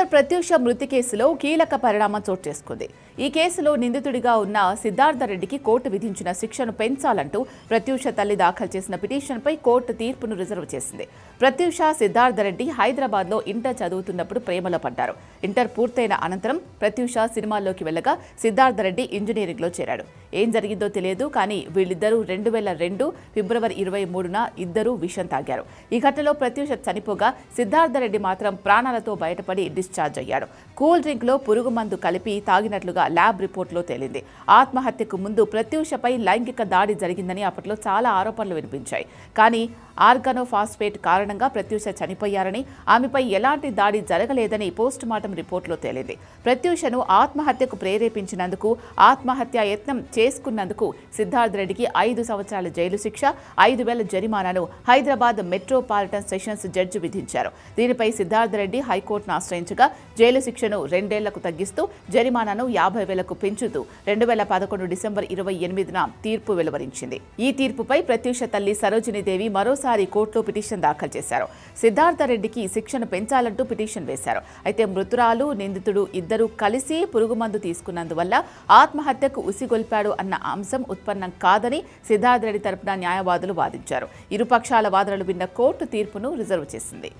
Anchor Pratyusha మృతి కేసులో కీలక పరిణామం చోటు చేసుకుంది. ఈ కేసులో నిందితుడిగా ఉన్న సిద్ధార్థరెడ్డికి కోర్టు విధించిన శిక్షను పెంచాలంటూ ప్రత్యూష తల్లి దాఖలు చేసిన పిటిషన్పై కోర్టు తీర్పును రిజర్వ్ చేసింది. ప్రత్యూష సిద్ధార్థరెడ్డి హైదరాబాద్లో ఇంటర్ చదువుతున్నప్పుడు ప్రేమలో పడ్డారు. ఇంటర్ పూర్తయిన అనంతరం ప్రత్యూష సినిమాల్లోకి వెళ్లగా సిద్ధార్థరెడ్డి ఇంజనీరింగ్లో చేరాడు. ఏం జరిగిందో తెలియదు, కానీ వీళ్ళిద్దరూ 2002 ఫిబ్రవరి 23న ఇద్దరూ విషం తాగారు. ఈ ఘటనలో ప్రత్యూష చనిపోగా సిద్ధార్థరెడ్డి మాత్రం ప్రాణాలతో బయటపడి డిశ్చార్జ్ అయ్యాడు. కూల్ డ్రింక్లో పురుగు మందు కలిపి తాగినట్లుగా ల్యాబ్ రిపోర్టులో తేలింది. ఆత్మహత్యకు ముందు ప్రత్యూషపై లైంగిక దాడి జరిగిందని అప్పట్లో చాలా ఆరోపణలు వినిపించాయి. కానీ ఆర్గానోఫాస్ఫేట్ కారణంగా ప్రత్యూష చనిపోయారని, ఆమెపై ఎలాంటి దాడి జరగలేదని పోస్టుమార్టం రిపోర్టులో తేలింది. ప్రత్యూషను ఆత్మహత్యకు ప్రేరేపించినందుకు, ఆత్మహత్య యత్నం చేసుకున్నందుకు సిద్ధార్థరెడ్డికి 5 సంవత్సరాల జైలు శిక్ష, 5,000 జరిమానాను హైదరాబాద్ మెట్రోపాలిటన్ సెషన్స్ జడ్జి విధించారు. దీనిపై సిద్ధార్థరెడ్డి హైకోర్టును ఆశ్రయించగా జైలు శిక్షను 2 ఏళ్లకు తగ్గిస్తూ జరిమానాను 50,000కు పెంచుతూ 2011 డిసెంబర్ 28న తీర్పు వెలువరించింది. ఈ తీర్పుపై ప్రత్యూష తల్లి సరోజినీదేవి మరోసారి కోర్టులో పిటిషన్ దాఖలు చేశారు. సిద్ధార్థరెడ్డికి శిక్షను పెంచాలంటూ పిటిషన్ వేశారు. అయితే మృతురాలు, నిందితుడు ఇద్దరూ కలిసి పురుగుమందు తీసుకున్నందువల్ల ఆత్మహత్యకు ఉసిగొల్పాడు అన్న అంశం ఉత్పన్నం కాదని సిద్ధార్థరెడ్డి తరపున న్యాయవాదులు వాదించారు. ఇరుపక్షాల వాదనలు విన్న కోర్టు తీర్పును రిజర్వ్ చేసింది.